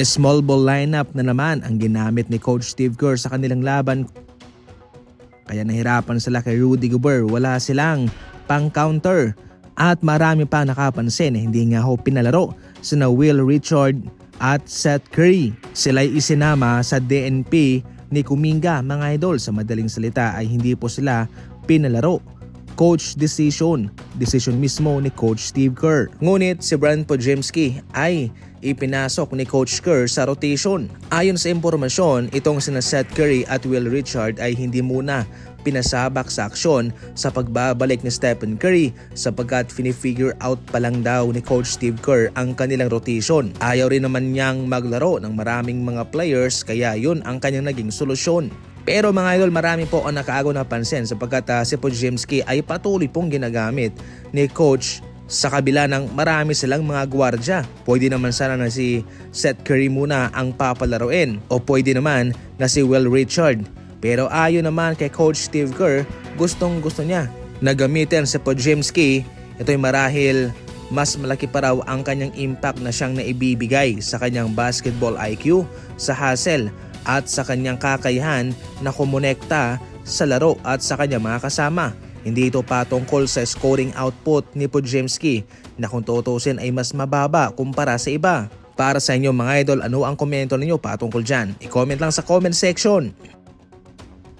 Small ball lineup na naman ang ginamit ni Coach Steve Kerr sa kanilang laban. Kaya nahirapan sila kay Rudy Gobert, wala silang pang-counter. At marami pa nakapansin na hindi nga ho pinalaro sina Will Richard at Seth Curry. Sila'y isinama sa DNP ni Kuminga, mga idol. Sa madaling salita ay hindi po sila pinalaro. Coach decision mismo ni Coach Steve Kerr. Ngunit si Brad Podziemski ay ipinasok ni Coach Kerr sa rotation. Ayon sa impormasyon, itong sina Seth Curry at Will Richard ay hindi muna pinasabak sa aksyon sa pagbabalik ni Stephen Curry sapagkat fini-figure out pa lang daw ni Coach Steve Kerr ang kanilang rotation. Ayaw rin naman niyang maglaro ng maraming mga players kaya yun ang kanyang naging solusyon. Pero mga idol, marami po ang nakaagaw na pansin sapagkat si Podziemski ay patuloy pong ginagamit ni Coach sa kabila ng marami silang mga gwardya. Pwede naman sana na si Seth Curry muna ang papalaruin o pwede naman na si Will Richard. Pero ayon naman kay Coach Steve Kerr, gustong gusto niya na gamitin si Podziemski. Ito'y marahil mas malaki pa raw ang kanyang impact na siyang naibibigay sa kanyang basketball IQ, sa hustle at sa kanyang kakayahan na kumonekta sa laro at sa kanyang mga kasama. Hindi ito patungkol sa scoring output ni Podziemski na kung tutusin ay mas mababa kumpara sa iba. Para sa inyo mga idol, ano ang komento ninyo patungkol dyan? I-comment lang sa comment section.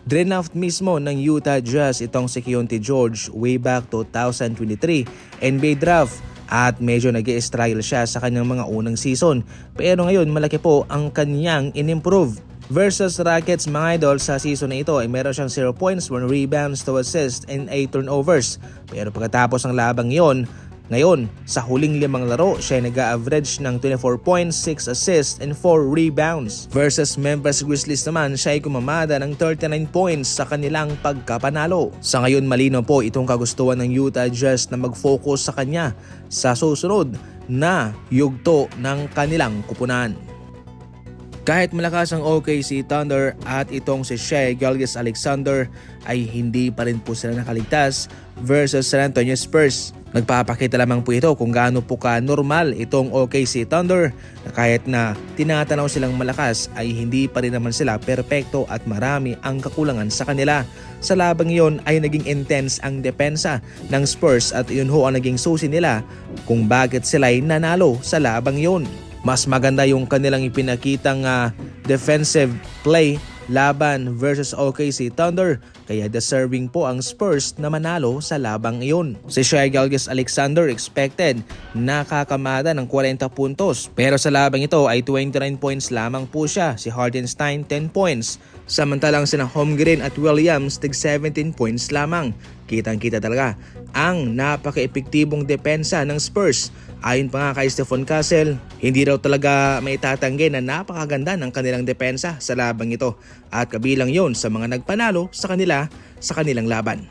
Draft mismo ng Utah Jazz itong si Keyonte George way back 2023 NBA draft at medyo nag-i-struggle siya sa kanyang mga unang season. Pero ngayon malaki po ang kanyang in-improve. Versus Rockets mga idol, sa season na ito ay meron siyang 0 points, 1 rebounds, 2 assists, and 8 turnovers. Pero pagkatapos ng labang yon, ngayon sa huling 5 laro, siya ay nag-average ng 24 points, 6 assists, and 4 rebounds. Versus Memphis Grizzlies naman, siya ay kumamada ng 39 points sa kanilang pagkapanalo. Sa ngayon malino po itong kagustuhan ng Utah Jazz na mag-focus sa kanya sa susunod na yugto ng kanilang kupunan. Kahit malakas ang OKC Thunder at itong si Shai Gilgeous-Alexander ay hindi pa rin po sila nakaligtas versus San Antonio Spurs. Nagpapakita lamang po ito kung gaano po ka-normal itong OKC Thunder na kahit na tinatanaw silang malakas ay hindi pa rin naman sila perpekto at marami ang kakulangan sa kanila. Sa labang iyon ay naging intense ang depensa ng Spurs at yun ho ang naging susi nila kung bakit sila ay nanalo sa labang iyon. Mas maganda yung kanilang ipinakitang defensive play laban versus OKC Thunder kaya deserving po ang Spurs na manalo sa labang iyon. Si Shai Gilgeous-Alexander expected nakakamada ng 40 puntos pero sa labang ito ay 29 points lamang po siya. Si Hartenstein 10 points. Samantalang sina Holmgren at Williams tig 17 points lamang. Kitang-kita talaga ang napaka-epektibong depensa ng Spurs. Ayon pa nga kay Stephon Castle, hindi raw talaga maitatanggi na napakaganda ng kanilang depensa sa labang ito at kabilang yon sa mga nagpanalo sa kanilang laban.